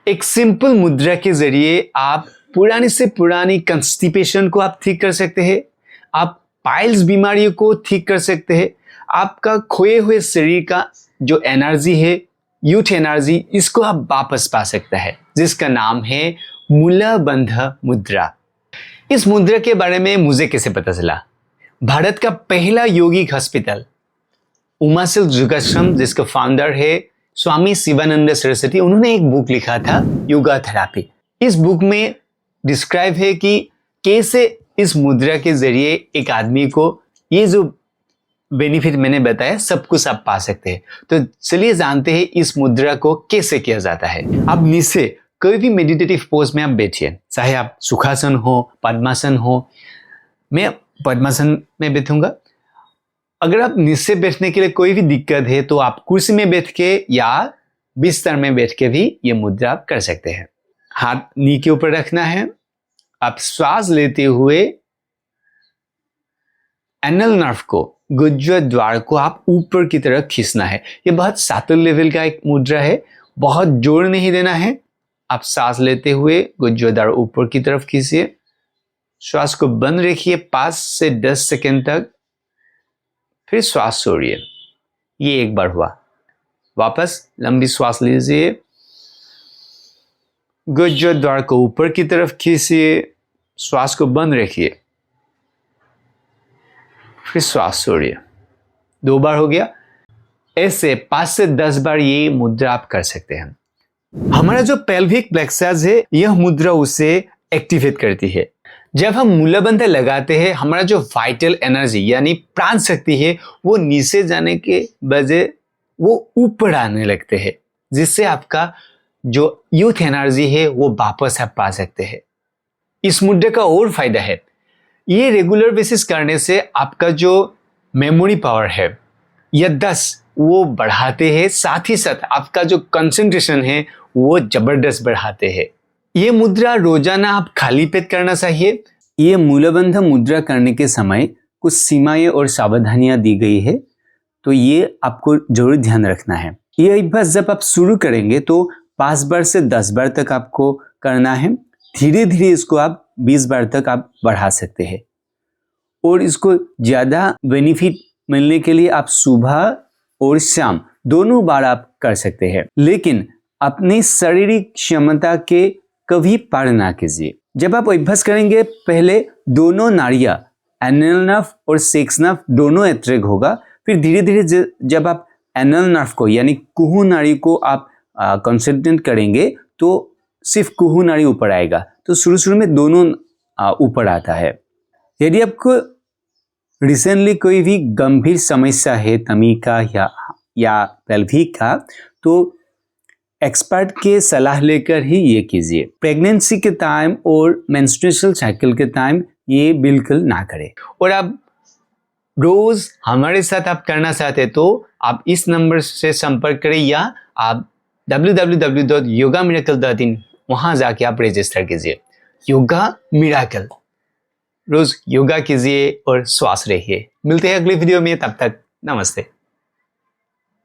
एक सिंपल मुद्रा के जरिए आप पुरानी से पुरानी कंस्टिपेशन को आप ठीक कर सकते हैं, आप पाइल्स बीमारियों को ठीक कर सकते हैं, आपका खोए हुए शरीर का जो एनर्जी है, यूथ एनर्जी, इसको आप वापस पा सकता है, जिसका नाम है मूलाबंध मुद्रा। इस मुद्रा के बारे में मुझे कैसे पता चला? भारत का पहला योगिक हॉस्पिटल उमासिल योगाश्रम, जिसका फाउंडर है स्वामी शिवानंद सरस्वती, उन्होंने एक बुक लिखा था योगा थेरापी। इस बुक में डिस्क्राइब है कि कैसे इस मुद्रा के जरिए एक आदमी को ये जो बेनिफिट मैंने बताया सब कुछ आप पा सकते हैं। तो चलिए जानते हैं इस मुद्रा को कैसे किया जाता है। आप नीचे कोई भी मेडिटेटिव पोज में आप बैठिए, चाहे आप सुखासन हो, पद्मासन हो। मैं पद्मासन में बैठूंगा। अगर आप नीचे बैठने के लिए कोई भी दिक्कत है तो आप कुर्सी में बैठ के या बिस्तर में बैठ के भी ये मुद्रा आप कर सकते हैं। हाथ नी के ऊपर रखना है। आप श्वास लेते हुए एनल नर्व को, गुज्जर द्वार को आप ऊपर की तरफ खींचना है। ये बहुत सातल लेवल का एक मुद्रा है, बहुत जोर नहीं देना है। आप सांस लेते हुए गुज्जर द्वार ऊपर की तरफ खींचिए, श्वास को बंद रखिए 5 से 10 सेकंड तक, फिर श्वास छोड़िए। ये एक बार हुआ। वापस लंबी श्वास लीजिए, गुज्जर द्वार को ऊपर की तरफ खींचिए, श्वास को बंद रखिए, फिर श्वास छोड़िए। 2 बार हो गया। ऐसे 5 से 10 बार ये मुद्रा आप कर सकते हैं। हमारा जो पेल्विक प्लेक्सस है, यह मुद्रा उसे एक्टिवेट करती है। जब हम मूलाबंध लगाते हैं, हमारा जो वाइटल एनर्जी यानी प्राण शक्ति है, वो नीचे जाने के बजाय वो ऊपर आने लगते हैं, जिससे आपका जो यूथ एनर्जी है वो वापस आप पा सकते हैं। इस मुद्रा का और फायदा है, ये रेगुलर बेसिस करने से आपका जो मेमोरी पावर है, याददाश्त, वो बढ़ाते हैं। साथ ही साथ आपका जो कंसंट्रेशन है वो जबरदस्त बढ़ाते हैं। ये मुद्रा रोजाना आप खाली पेट करना चाहिए। ये मूलाबंध मुद्रा करने के समय कुछ सीमाएं और सावधानियां दी गई है, तो ये आपको जरूर ध्यान रखना है। ये अभ्यास जब आप शुरू करेंगे तो 5 बार से 10 बार तक आपको करना है। धीरे धीरे इसको आप 20 बार तक आप बढ़ा सकते हैं। और इसको ज़्यादा बेनिफिट मिलने के लिए आप सुबह और शाम दोनों बार आप कर सकते हैं, लेकिन अपनी शारीरिक क्षमता के कभी पार ना कीजिए। जब आप अभ्यास करेंगे, पहले दोनों नाड़ियाँ, एनल नर्व और सेक्स नर्व, दोनों एट्रैक्ट होगा। फिर धीरे धीरे जब आप एनल नर्व को यानी कुहू नाड़ी को आप कंसंट्रेट करेंगे तो सिर्फ कुहू नाड़ी ऊपर आएगा। तो शुरू में दोनों ऊपर आता है। यदि आपको रिसेंटली कोई भी गंभीर समस्या है तमी का या पेल्विक का, तो एक्सपर्ट के सलाह लेकर ही ये कीजिए। प्रेगनेंसी के टाइम और मेंस्ट्रुएशन साइकिल के टाइम ये बिल्कुल ना करें। और आप रोज हमारे साथ आप करना चाहते हैं तो आप इस नंबर से संपर्क करें, या आप www.yogamiracle.in वहां जाके आप रजिस्टर कीजिए। योगा मिराकल, रोज योगा कीजिए और स्वस्थ रहिए। मिलते हैं अगली वीडियो में, तब तक नमस्ते।